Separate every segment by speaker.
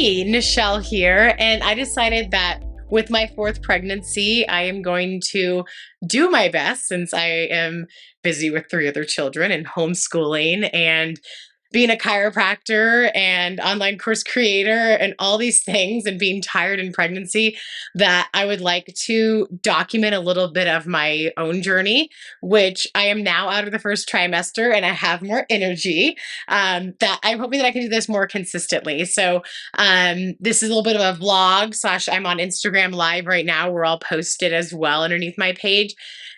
Speaker 1: Hey, Nichelle here, and I decided that with my fourth pregnancy, I am going to do my best since I am busy with three other children and homeschooling and being a chiropractor and online course creator and all these things and being tired in pregnancy that I would like to document a little bit of my own journey, which I am now out of the first trimester and I have more energy. That I'm hoping that I can do this more consistently. So this is a little bit of a vlog slash I'm on Instagram live right now where I'll post it as well underneath my page.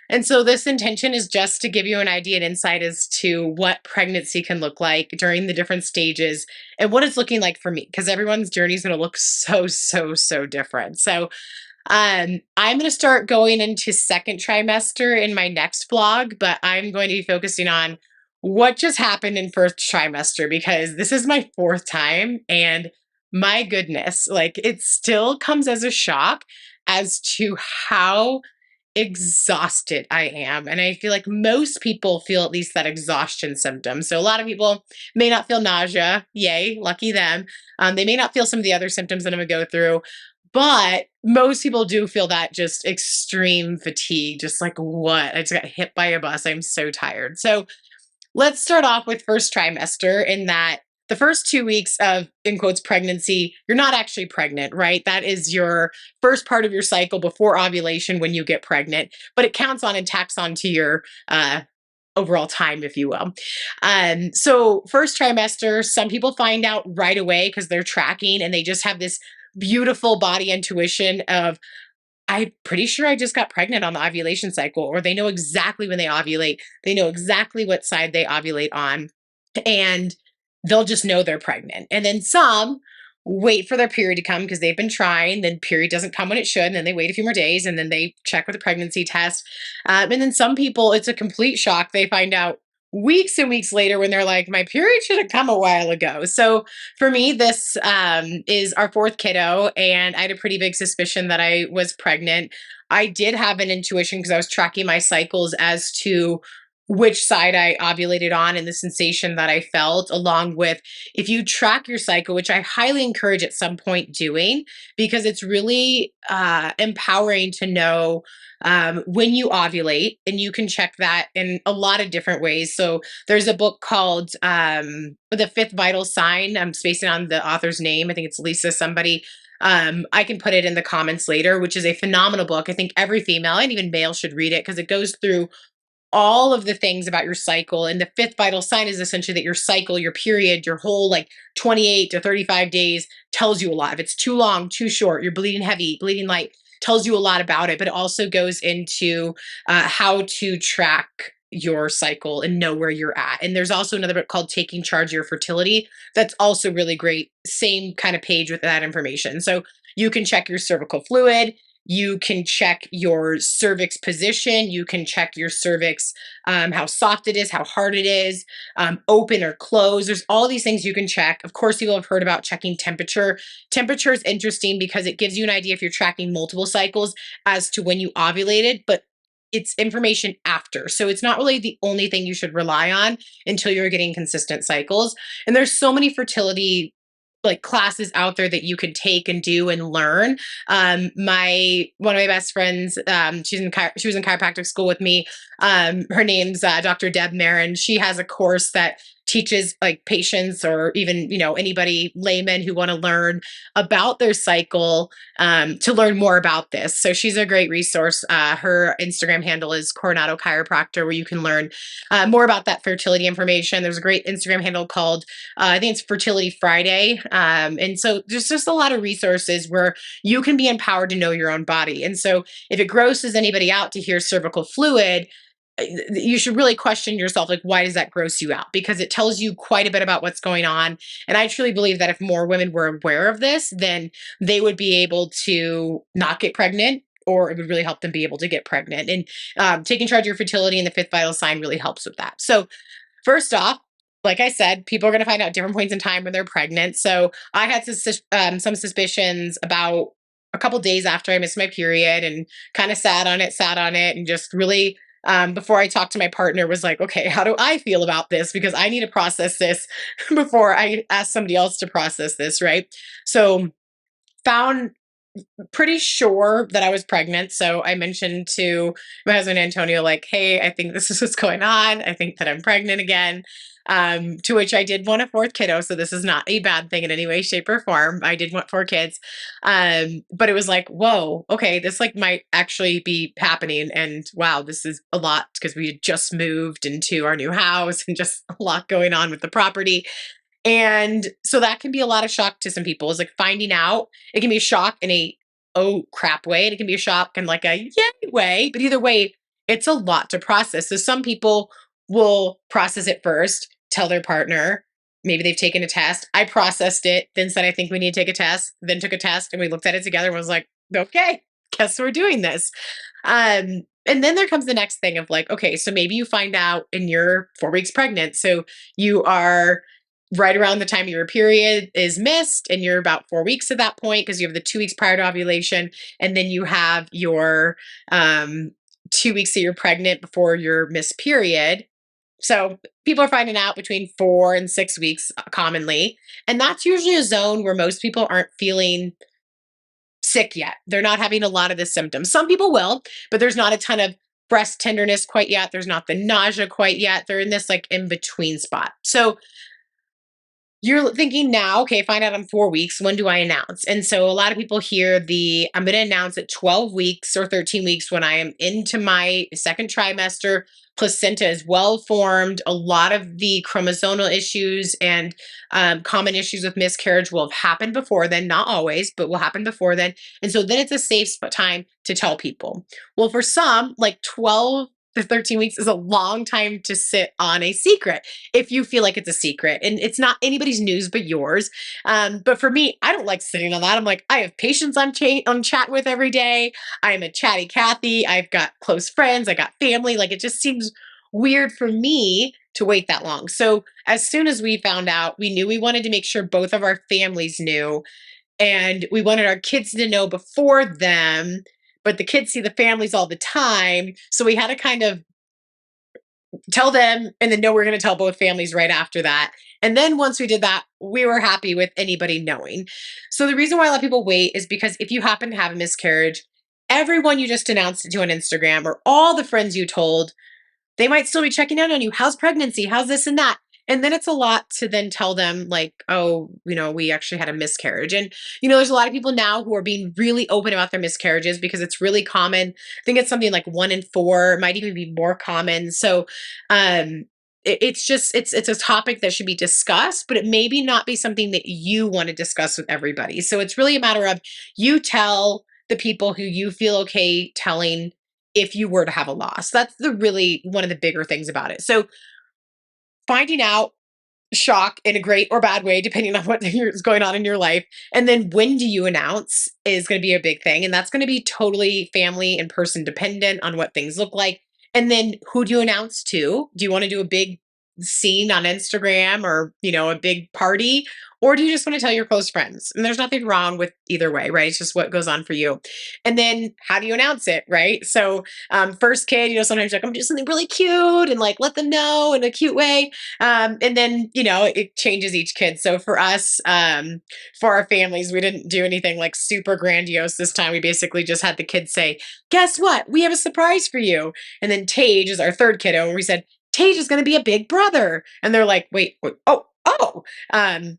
Speaker 1: And so this intention is just to give you an idea and insight as to what pregnancy can look like during the different stages and what it's looking like for me, because everyone's journey is going to look so different. So I'm going to start going into second trimester in my next vlog, but I'm going to be focusing on what just happened in first trimester because this is my fourth time and my goodness, like it still comes as a shock as to how exhausted I am. And I feel like most people feel at least that exhaustion symptom. So a lot of people may not feel nausea. Yay, lucky them. They may not feel some of the other symptoms that I'm going to go through. But most people do feel that just extreme fatigue, just like what? I just got hit by a bus. I'm so tired. So let's start off with first trimester in that the first 2 weeks of, in quotes, pregnancy, you're not actually pregnant, right? That is your first part of your cycle before ovulation when you get pregnant, but it counts on and tacks onto your overall time, if you will. So first trimester, some people find out right away because they're tracking and they just have this beautiful body intuition of, I'm pretty sure I just got pregnant on the ovulation cycle, or they know exactly when they ovulate. They know exactly what side they ovulate on. And they'll just know they're pregnant. And then some wait for their period to come because they've been trying, then period doesn't come when it should, and then they wait a few more days, and then they check with a pregnancy test. And then some people, it's a complete shock. They find out weeks and weeks later when they're like, my period should have come a while ago. So for me, this is our fourth kiddo, and I had a pretty big suspicion that I was pregnant. I did have an intuition because I was tracking my cycles as to which side I ovulated on and the sensation that I felt, along with if you track your cycle, which I highly encourage at some point doing, because it's really empowering to know when you ovulate, and you can check that in a lot of different ways. So there's a book called The Fifth Vital Sign. I'm spacing on the author's name. I think it's Lisa somebody. I can put it in the comments later, which is a phenomenal book. I think every female and even male should read it because it goes through all of the things about your cycle. And the fifth vital sign is essentially that your cycle, your period, your whole like 28 to 35 days tells you a lot. If it's too long, too short, you're bleeding heavy, bleeding light, tells you a lot about it. But it also goes into how to track your cycle and know where you're at. And there's also another book called Taking Charge of Your Fertility. That's also really great. Same kind of page with that information. So you can check your cervical fluid. You can check your cervix position. You can check your cervix, how soft it is, how hard it is, open or closed. There's all these things you can check. Of course, you'll have heard about checking temperature. Temperature is interesting because it gives you an idea if you're tracking multiple cycles as to when you ovulated, but it's information after. So it's not really the only thing you should rely on until you're getting consistent cycles. And there's so many fertility like classes out there that you could take and do and learn. One of my best friends, she was in chiropractic school with me. Her name's Dr. Deb Marin. She has a course that teaches like patients or even, anybody, laymen who want to learn about their cycle, to learn more about this. So she's a great resource. Her Instagram handle is Coronado Chiropractor, where you can learn more about that fertility information. There's a great Instagram handle called, I think it's Fertility Friday. And so there's just a lot of resources where you can be empowered to know your own body. And so if it grosses anybody out to hear cervical fluid, you should really question yourself, like, why does that gross you out? Because it tells you quite a bit about what's going on. And I truly believe that if more women were aware of this, then they would be able to not get pregnant, or it would really help them be able to get pregnant. And taking charge of your fertility and the fifth vital sign really helps with that. So first off, like I said, people are going to find out different points in time when they're pregnant. So I had some suspicions about a couple days after I missed my period and kind of sat on it and just really before I talked to my partner was like, okay, how do I feel about this? Because I need to process this before I ask somebody else to process this, right? So found pretty sure that I was pregnant. So I mentioned to my husband Antonio, like, hey, I think this is what's going on. I think that I'm pregnant again. To which I did want a fourth kiddo. So this is not a bad thing in any way, shape, or form. I did want four kids. But it was like, whoa, okay, this like might actually be happening. And wow, this is a lot because we had just moved into our new house and just a lot going on with the property. And so that can be a lot of shock to some people. Is like finding out. It can be a shock in a oh crap way, and it can be a shock in like a yay way. But either way, it's a lot to process. So some people will process it first, tell their partner. Maybe they've taken a test. I processed it, then said I think we need to take a test. Then took a test, and we looked at it together and was like, okay, guess we're doing this. And then there comes the next thing of like, okay, so maybe you find out and you're 4 weeks pregnant. So you are right around the time your period is missed and you're about 4 weeks at that point because you have the 2 weeks prior to ovulation, and then you have your 2 weeks that you're pregnant before your missed period. So people are finding out between 4 and 6 weeks commonly, and that's usually a zone where most people aren't feeling sick yet. They're not having a lot of the symptoms. Some people will, but there's not a ton of breast tenderness quite yet. There's not the nausea quite yet. They're in this like in between spot. So you're thinking now, okay, find out in 4 weeks. When do I announce? And so a lot of people hear the I'm going to announce at 12 weeks or 13 weeks when I am into my second trimester. Placenta is well formed. A lot of the chromosomal issues and common issues with miscarriage will have happened before then, not always, but will happen before then. And so then it's a safe time to tell people. Well, for some, like 12 to 13 weeks is a long time to sit on a secret if you feel like it's a secret and it's not anybody's news but yours. But for me, I don't like sitting on that. I'm like, I have patients I'm chat with every day. I'm a chatty Cathy. I've got close friends. I got family. Like it just seems weird for me to wait that long. So as soon as we found out, we knew we wanted to make sure both of our families knew, and we wanted our kids to know before them. But the kids see the families all the time. So we had to kind of tell them and then know we're going to tell both families right after that. And then once we did that, we were happy with anybody knowing. So the reason why a lot of people wait is because if you happen to have a miscarriage, everyone you just announced it to on Instagram or all the friends you told, they might still be checking in on you. How's pregnancy? How's this and that? And then it's a lot to then tell them, like, oh, we actually had a miscarriage. And, there's a lot of people now who are being really open about their miscarriages because it's really common. I think it's something like 1 in 4, it might even be more common. So, it's a topic that should be discussed, but it maybe not be something that you want to discuss with everybody. So it's really a matter of you tell the people who you feel okay telling if you were to have a loss. That's really one of the bigger things about it. So finding out, shock in a great or bad way, depending on what is going on in your life. And then when do you announce is going to be a big thing. And that's going to be totally family and person dependent on what things look like. And then who do you announce to? Do you want to do a big scene on Instagram or, a big party? Or do you just want to tell your close friends? And there's nothing wrong with either way, right? It's just what goes on for you. And then how do you announce it, right? So first kid, sometimes you're like, I'm doing something really cute and like let them know in a cute way. And then, it changes each kid. So for us, for our families, we didn't do anything like super grandiose this time. We basically just had the kids say, guess what? We have a surprise for you. And then Tage is our third kiddo. And we said, Tage is going to be a big brother. And they're like, wait, oh.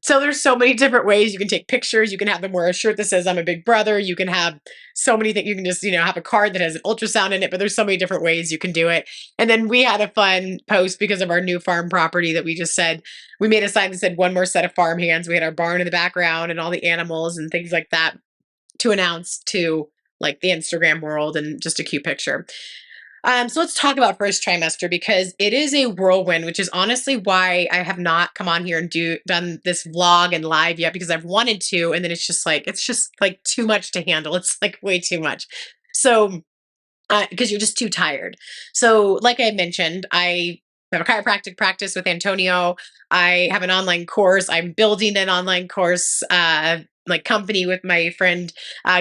Speaker 1: So there's so many different ways you can take pictures. You can have them wear a shirt that says I'm a big brother. You can have so many things. You can just, have a card that has an ultrasound in it, but there's so many different ways you can do it. And then we had a fun post because of our new farm property that we just said, we made a sign that said one more set of farm hands. We had our barn in the background and all the animals and things like that to announce to like the Instagram world and just a cute picture. So let's talk about first trimester because it is a whirlwind, which is honestly why I have not come on here and done this vlog and live yet because I've wanted to, and then it's just like too much to handle. It's like way too much. So because you're just too tired. So like I mentioned, I have a chiropractic practice with Antonio. I have an online course. I'm building an online course like company with my friend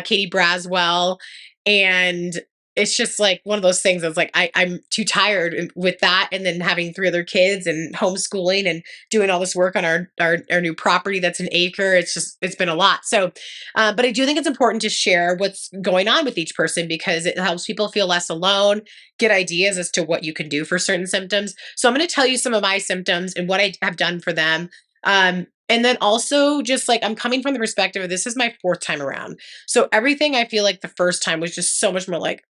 Speaker 1: Katie Braswell. And it's just like one of those things that's like I'm too tired with that, and then having three other kids and homeschooling and doing all this work on our new property that's an acre. It's been a lot. So but I do think it's important to share what's going on with each person because it helps people feel less alone, get ideas as to what you can do for certain symptoms. So I'm going to tell you some of my symptoms and what I have done for them. And then also just like I'm coming from the perspective of this is my fourth time around. So everything I feel like the first time was just so much more like,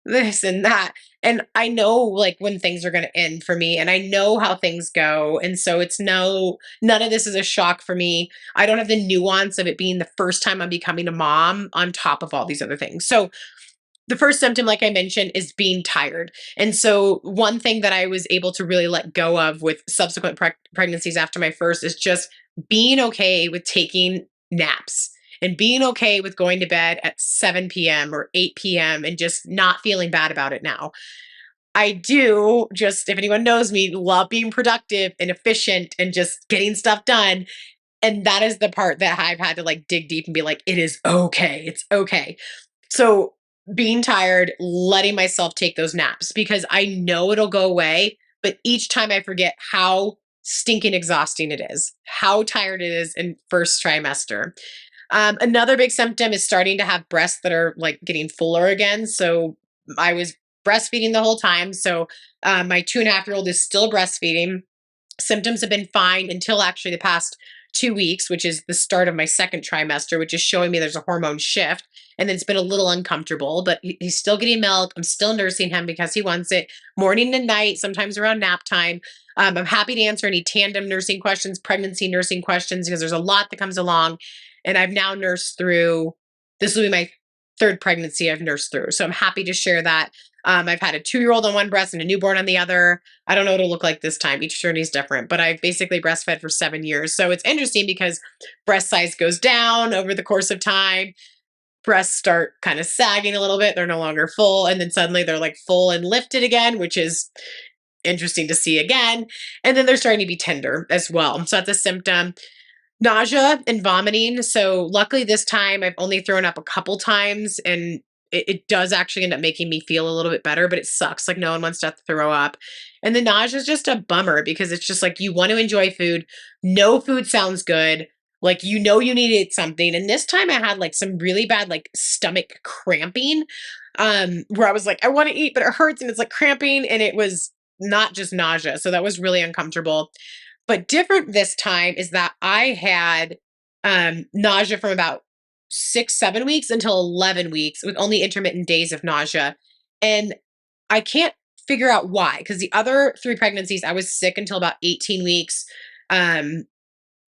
Speaker 1: this and that. And I know like when things are going to end for me and I know how things go. And so none of this is a shock for me. I don't have the nuance of it being the first time I'm becoming a mom on top of all these other things. So the first symptom, like I mentioned, is being tired. And so, one thing that I was able to really let go of with subsequent pregnancies after my first is just being okay with taking naps and being okay with going to bed at 7 p.m. or 8 p.m. and just not feeling bad about it now. I do, just if anyone knows me, love being productive and efficient and just getting stuff done. And that is the part that I've had to like dig deep and be like, it is okay. It's okay. So being tired, letting myself take those naps because I know it'll go away. But each time I forget how stinking exhausting it is, how tired it is in first trimester. Another big symptom is starting to have breasts that are like getting fuller again. So I was breastfeeding the whole time. So my 2.5-year-old is still breastfeeding. Symptoms have been fine until actually the past 2 weeks, which is the start of my second trimester, which is showing me there's a hormone shift. And then it's been a little uncomfortable, but he's still getting milk. I'm still nursing him because he wants it morning and night, sometimes around nap time. I'm happy to answer any tandem nursing questions, pregnancy nursing questions, because there's a lot that comes along. And I've now nursed through, this will be my third pregnancy I've nursed through. So I'm happy to share that. I've had a 2-year-old on one breast and a newborn on the other. I don't know what it'll look like this time. Each journey is different, but I've basically breastfed for 7 years. So it's interesting because breast size goes down over the course of time. Breasts start kind of sagging a little bit. They're no longer full. And then suddenly they're like full and lifted again, which is interesting to see again. And then they're starting to be tender as well. So that's a symptom. Nausea and vomiting. So luckily this time I've only thrown up a couple times and it does actually end up making me feel a little bit better, but it sucks. Like no one wants to have to throw up. And the nausea is just a bummer because it's just like you want to enjoy food. No food sounds good. Like you need to eat something. And this time I had like some really bad like stomach cramping, where I was like, I want to eat, but it hurts and it's like cramping. And it was not just nausea. So that was really uncomfortable. But different this time is that I had nausea from about 6, 7 weeks until 11 weeks with only intermittent days of nausea. And I can't figure out why, because the other three pregnancies, I was sick until about 18 weeks, um,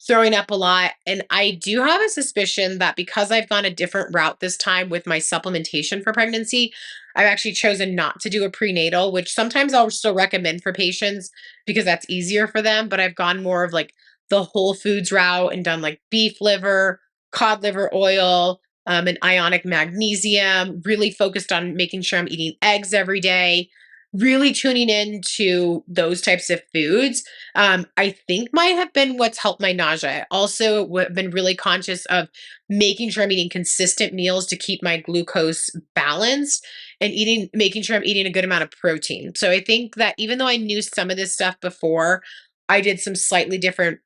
Speaker 1: throwing up a lot. And I do have a suspicion that because I've gone a different route this time with my supplementation for pregnancy, I've actually chosen not to do a prenatal, which sometimes I'll still recommend for patients because that's easier for them. But I've gone more of like the whole foods route and done like beef liver, cod liver oil, and ionic magnesium, really focused on making sure I'm eating eggs every day, really tuning into those types of foods. I think might have been what's helped my nausea. I also have been really conscious of making sure I'm eating consistent meals to keep my glucose balanced and making sure I'm eating a good amount of protein. So I think that even though I knew some of this stuff before, I did some slightly different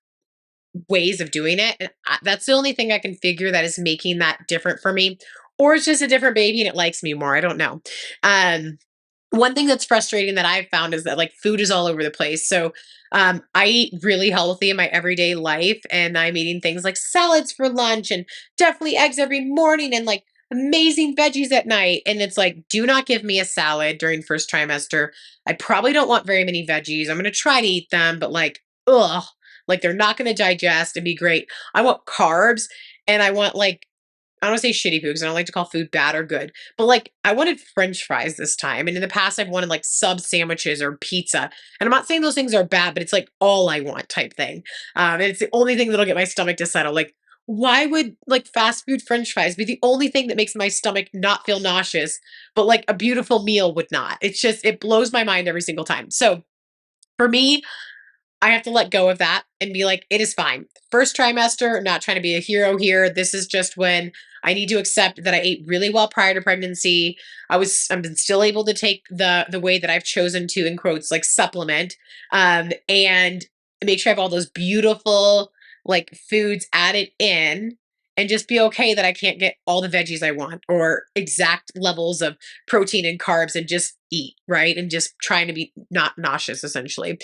Speaker 1: ways of doing it. And that's the only thing I can figure that is making that different for me. Or it's just a different baby and it likes me more. I don't know. One thing that's frustrating that I've found is that like food is all over the place. So I eat really healthy in my everyday life, and I'm eating things like salads for lunch and definitely eggs every morning and like amazing veggies at night. And it's like, do not give me a salad during first trimester. I probably don't want very many veggies. I'm going to try to eat them, but like, ugh, like they're not going to digest and be great. I want carbs and I want like I don't want to say shitty food because I don't like to call food bad or good, but like I wanted French fries this time. And in the past, I've wanted like sub sandwiches or pizza. And I'm not saying those things are bad, but it's like all I want type thing. And it's the only thing that'll get my stomach to settle. Like, why would like fast food French fries be the only thing that makes my stomach not feel nauseous, but like a beautiful meal would not? It's just, it blows my mind every single time. So for me, I have to let go of that and be like, it is fine. First trimester, I'm not trying to be a hero here. This is just when I need to accept that I ate really well prior to pregnancy. I'm still able to take the way that I've chosen to, in quotes, like supplement, and make sure I have all those beautiful like foods added in, and just be okay that I can't get all the veggies I want or exact levels of protein and carbs, and just eat, right? And just trying to be not nauseous essentially.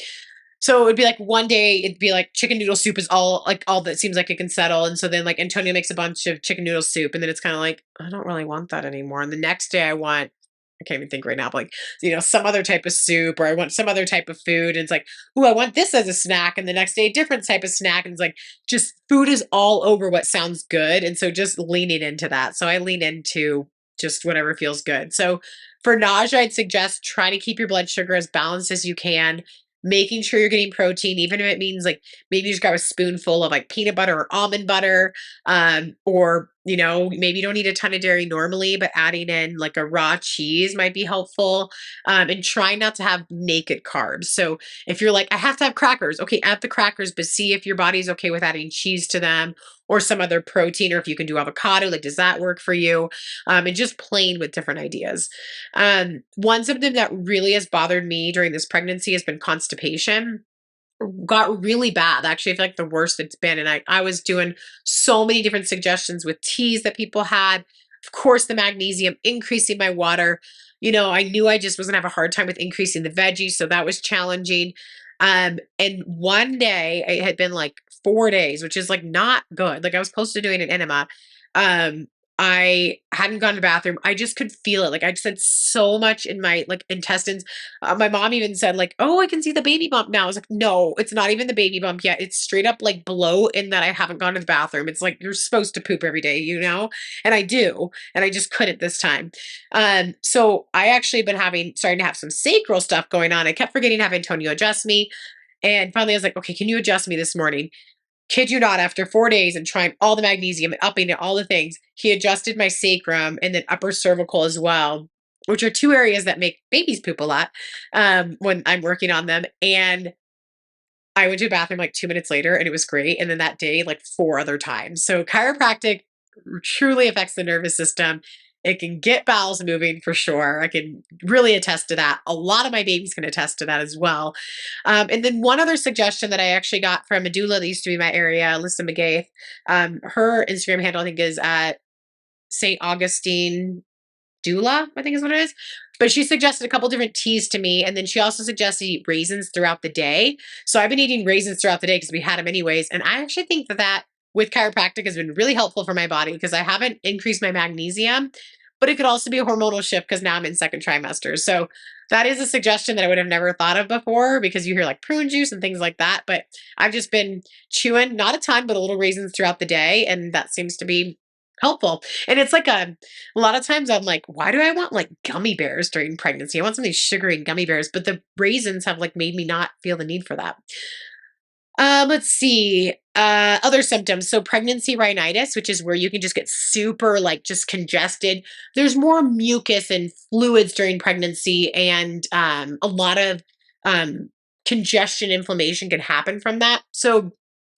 Speaker 1: So it would be like one day it'd be like chicken noodle soup is all that seems like it can settle. And so then like Antonio makes a bunch of chicken noodle soup, and then it's kind of like, I don't really want that anymore. And the next day I can't even think right now, but like, some other type of soup, or I want some other type of food. And it's like, oh, I want this as a snack. And the next day, a different type of snack. And it's like, just food is all over what sounds good. And so just leaning into that. So I lean into just whatever feels good. So for nausea, I'd suggest try to keep your blood sugar as balanced as you can, making sure you're getting protein, even if it means like maybe you just grab a spoonful of like peanut butter or almond butter, or maybe you don't need a ton of dairy normally, but adding in like a raw cheese might be helpful. And try not to have naked carbs. So if you're like, I have to have crackers, okay, add the crackers, but see if your body's okay with adding cheese to them or some other protein, or if you can do avocado, like does that work for you? And just playing with different ideas. One symptom that really has bothered me during this pregnancy has been constipation. Got really bad. Actually, I feel like the worst it's been. And I was doing so many different suggestions with teas that people had. Of course, the magnesium, increasing my water. I knew I just was gonna have a hard time with increasing the veggies, so that was challenging. And one day it had been like 4 days, which is like not good. Like I was close to doing an enema. Um, I hadn't gone to the bathroom. I just could feel it. Like I just had so much in my like intestines. My mom even said like, "Oh, I can see the baby bump now." I was like, "No, it's not even the baby bump yet. It's straight up like bloat in that I haven't gone to the bathroom. It's like you're supposed to poop every day, you know?" And I do, and I just couldn't this time. So I actually been starting to have some sacral stuff going on. I kept forgetting to have Antonio adjust me, and finally I was like, "Okay, can you adjust me this morning?" Kid you not, after 4 days and trying all the magnesium and upping it, all the things, he adjusted my sacrum and then upper cervical as well, which are two areas that make babies poop a lot, when I'm working on them. And I went to the bathroom like 2 minutes later and it was great. And then that day, like four other times. So chiropractic truly affects the nervous system. It can get bowels moving for sure. I can really attest to that. A lot of my babies can attest to that as well. And then one other suggestion that I actually got from a doula that used to be in my area, Alyssa McGaith. Her Instagram handle I think is at St. Augustine doula, I think is what it is. But she suggested a couple different teas to me. And then she also suggested eat raisins throughout the day. So I've been eating raisins throughout the day because we had them anyways. And I actually think that with chiropractic has been really helpful for my body because I haven't increased my magnesium, but it could also be a hormonal shift because now I'm in second trimester. So that is a suggestion that I would have never thought of before because you hear like prune juice and things like that. But I've just been chewing, not a ton, but a little raisins throughout the day. And that seems to be helpful. And it's like a lot of times I'm like, why do I want like gummy bears during pregnancy? I want something sugary and gummy bears, but the raisins have like made me not feel the need for that. Let's see. Other symptoms. So pregnancy rhinitis, which is where you can just get super like just congested. There's more mucus and fluids during pregnancy, and a lot of congestion, inflammation can happen from that. So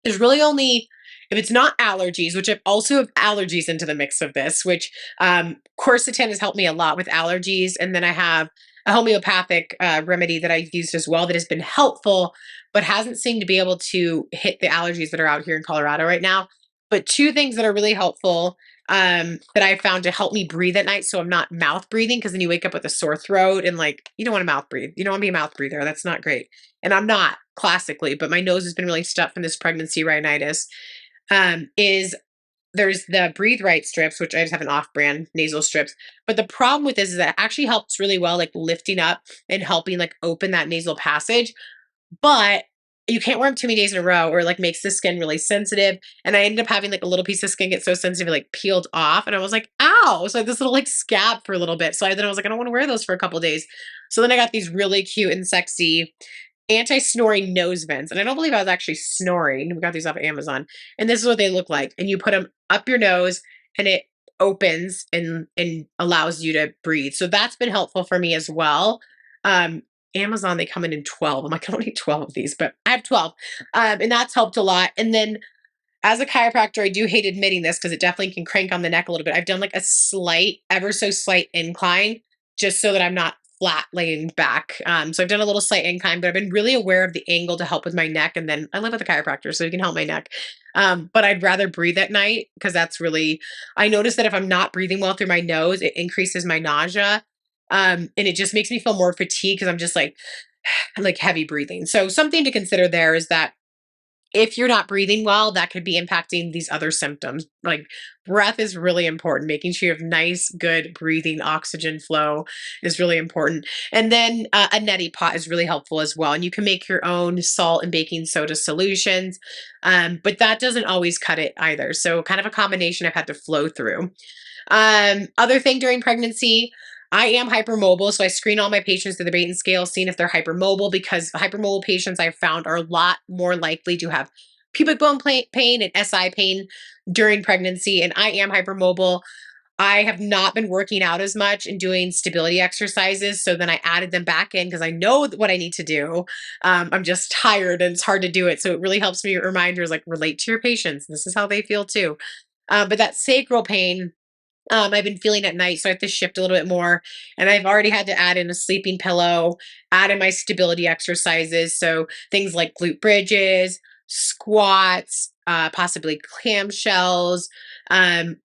Speaker 1: there's really only if it's not allergies, which I also have allergies into the mix of this, which quercetin has helped me a lot with allergies. And then I have a homeopathic remedy that I've used as well that has been helpful, but hasn't seemed to be able to hit the allergies that are out here in Colorado right now. But two things that are really helpful that I found to help me breathe at night so I'm not mouth breathing, because then you wake up with a sore throat and like you don't want to mouth breathe. You don't want to be a mouth breather. That's not great. And I'm not classically, but my nose has been really stuffed from this pregnancy rhinitis. Is there's the Breathe Right strips, which I just have an off-brand nasal strips. But the problem with this is that it actually helps really well, like lifting up and helping like open that nasal passage. But you can't wear them too many days in a row or like makes the skin really sensitive. And I ended up having like a little piece of skin get so sensitive, it like peeled off. And I was like, ow. So I had this little like scab for a little bit. So then I was like, I don't want to wear those for a couple days. So then I got these really cute and sexy anti-snoring nose vents. And I don't believe I was actually snoring. We got these off of Amazon. And this is what they look like. And you put them up your nose and it opens and allows you to breathe. So that's been helpful for me as well. Amazon, they come in 12. I'm like, I don't need 12 of these, but I have 12. And that's helped a lot. And then as a chiropractor, I do hate admitting this because it definitely can crank on the neck a little bit. I've done like a slight, ever so slight incline just so that I'm not flat laying back. So I've done a little slight incline, but I've been really aware of the angle to help with my neck. And then I live with a chiropractor, so he can help my neck. But I'd rather breathe at night because that's really, I notice that if I'm not breathing well through my nose, it increases my nausea. And it just makes me feel more fatigued because I'm just like heavy breathing. So something to consider there is that if you're not breathing well, that could be impacting these other symptoms. Like breath is really important. Making sure you have nice, good breathing, oxygen flow is really important. And then a neti pot is really helpful as well. And you can make your own salt and baking soda solutions, but that doesn't always cut it either. So kind of a combination I've had to flow through. Other thing during pregnancy, I am hypermobile, so I screen all my patients through the Baton scale, seeing if they're hypermobile, because hypermobile patients I've found are a lot more likely to have pubic bone pain and SI pain during pregnancy. And I am hypermobile. I have not been working out as much and doing stability exercises. So then I added them back in because I know what I need to do. I'm just tired and it's hard to do it. So it really helps me reminders like relate to your patients. This is how they feel too. But that sacral pain, I've been feeling at night, so I have to shift a little bit more. And I've already had to add in a sleeping pillow, add in my stability exercises. So things like glute bridges, squats, possibly clamshells,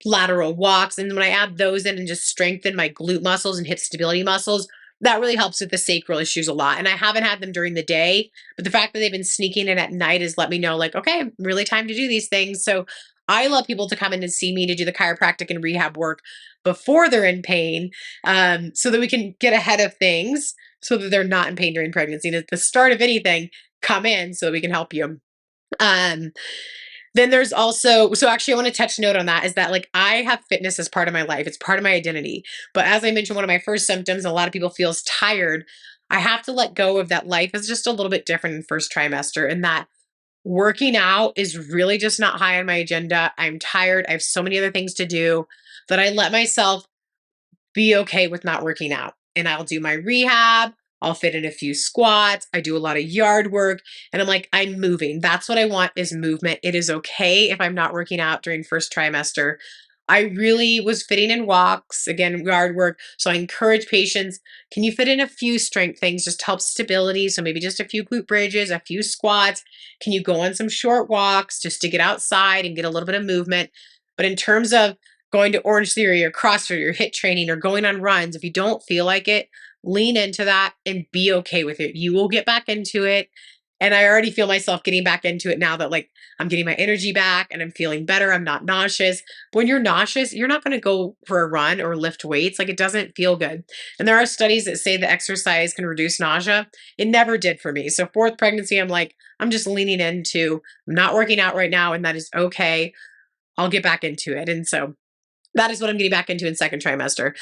Speaker 1: lateral walks. And when I add those in and just strengthen my glute muscles and hip stability muscles, that really helps with the sacral issues a lot. And I haven't had them during the day, but the fact that they've been sneaking in at night has let me know, like, okay, really time to do these things. So I love people to come in and see me to do the chiropractic and rehab work before they're in pain, so that we can get ahead of things so that they're not in pain during pregnancy. And at the start of anything, come in so that we can help you. Um, then there's also, so actually, I want to touch note on that is that like I have fitness as part of my life, it's part of my identity. But as I mentioned, one of my first symptoms, a lot of people feels tired. I have to let go of that life is just a little bit different in first trimester, and that working out is really just not high on my agenda. I'm tired. I have so many other things to do that I let myself be okay with not working out. And I'll do my rehab. I'll fit in a few squats. I do a lot of yard work and I'm like, I'm moving. That's what I want is movement. It is okay if I'm not working out during first trimester. I really was fitting in walks, again, yard work. So I encourage patients, can you fit in a few strength things just to help stability? So maybe just a few glute bridges, a few squats. Can you go on some short walks just to get outside and get a little bit of movement? But in terms of going to Orange Theory or CrossFit or HIIT training or going on runs, if you don't feel like it, lean into that and be okay with it. You will get back into it. And I already feel myself getting back into it now that like I'm getting my energy back and I'm feeling better. I'm not nauseous. But when you're nauseous, you're not going to go for a run or lift weights. Like it doesn't feel good. And there are studies that say that exercise can reduce nausea. It never did for me. So fourth pregnancy, I'm like, I'm just leaning into I'm not working out right now and that is okay. I'll get back into it. And so that is what I'm getting back into in second trimester.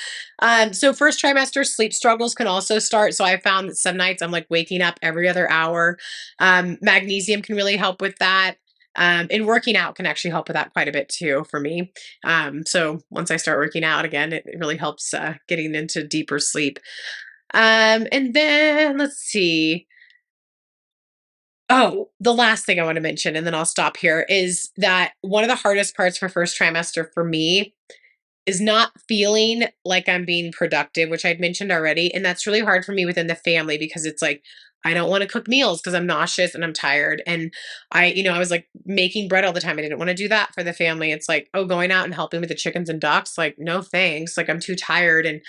Speaker 1: So first trimester, sleep struggles can also start. So I found that some nights I'm like waking up every other hour. Magnesium can really help with that. And working out can actually help with that quite a bit too for me. So once I start working out again, it really helps getting into deeper sleep. And then let's see. Oh, the last thing I want to mention, and then I'll stop here, is that one of the hardest parts for first trimester for me is not feeling like I'm being productive, which I'd mentioned already. And that's really hard for me within the family because it's like, I don't want to cook meals because I'm nauseous and I'm tired. And I was like making bread all the time. I didn't want to do that for the family. It's like, oh, going out and helping with the chickens and ducks, like, no thanks. Like, I'm too tired. And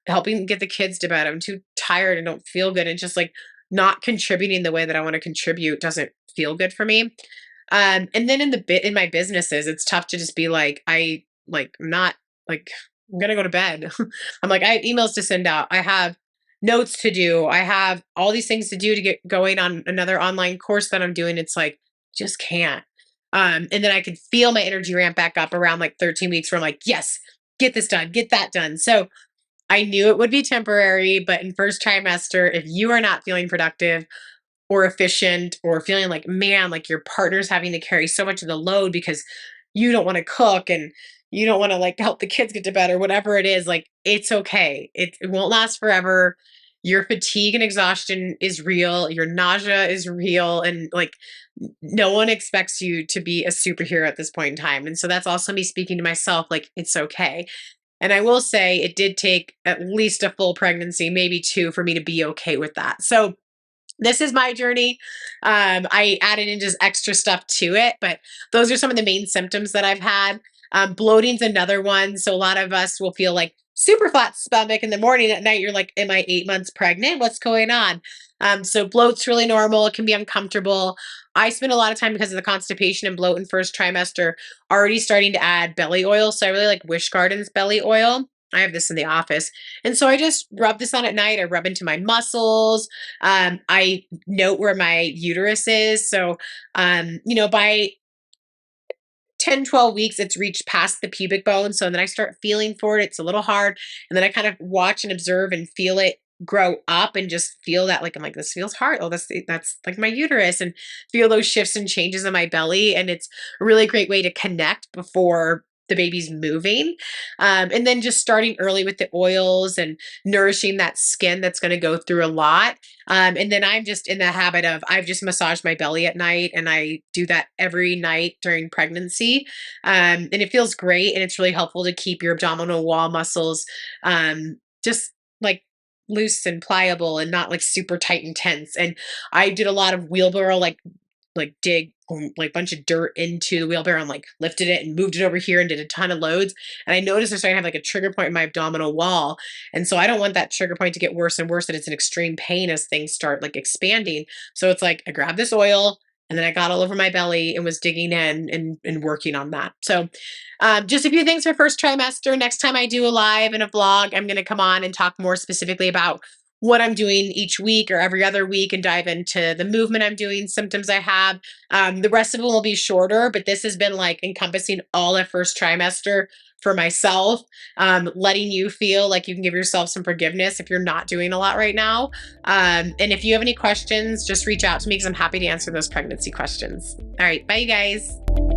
Speaker 1: helping get the kids to bed, I'm too tired and don't feel good. And just like not contributing the way that I want to contribute doesn't feel good for me. And then in my businesses, it's tough to just be like, not like I'm gonna go to bed. I'm like, I have emails to send out. I have notes to do. I have all these things to do to get going on another online course that I'm doing. It's like, just can't. And then I could feel my energy ramp back up around like 13 weeks where I'm like, yes, get this done, get that done. So I knew it would be temporary, but in first trimester, if you are not feeling productive or efficient or feeling like, man, like your partner's having to carry so much of the load because you don't want to cook and you don't want to like help the kids get to bed or whatever it is, like it's okay. It won't last forever. your fatigue and exhaustion is real, your nausea is real, and like no one expects you to be a superhero at this point in time. And so that's also me speaking to myself, like, it's okay. And I will say it did take at least a full pregnancy, maybe two, for me to be okay with that. So this is my journey. I added in just extra stuff to it, but those are some of the main symptoms that I've had. Bloating's another one. So a lot of us will feel like super flat stomach in the morning. At night, you're like, "Am I 8 months pregnant? What's going on?" So bloat's really normal. It can be uncomfortable. I spent a lot of time because of the constipation and bloat in first trimester, already starting to add belly oil. So I really like Wish Gardens belly oil. I have this in the office. And so I just rub this on at night. I rub into my muscles. I note where my uterus is. So, by 10, 12 weeks, it's reached past the pubic bone. So then I start feeling for it. It's a little hard. And then I kind of watch and observe and feel it grow up and just feel that, like, I'm like, this feels hard. Oh, that's like my uterus, and feel those shifts and changes in my belly. And it's a really great way to connect before the baby's moving. And then just starting early with the oils and nourishing that skin that's going to go through a lot. And then I'm just in the habit of, I've just massaged my belly at night, and I do that every night during pregnancy. And it feels great. And it's really helpful to keep your abdominal wall muscles just like loose and pliable and not like super tight and tense. And I did a lot of wheelbarrow, like dig like bunch of dirt into the wheelbarrow and like lifted it and moved it over here and did a ton of loads. And I noticed I started to have like a trigger point in my abdominal wall. And so I don't want that trigger point to get worse and worse, and it's an extreme pain as things start like expanding. So it's like I grabbed this oil and then I got all over my belly and was digging in and working on that. So just a few things for first trimester. Next time I do a live and a vlog, I'm going to come on and talk more specifically about what I'm doing each week or every other week and dive into the movement I'm doing, symptoms I have. The rest of them will be shorter, but this has been like encompassing all of first trimester for myself, letting you feel like you can give yourself some forgiveness if you're not doing a lot right now. And if you have any questions, just reach out to me because I'm happy to answer those pregnancy questions. All right, bye, you guys.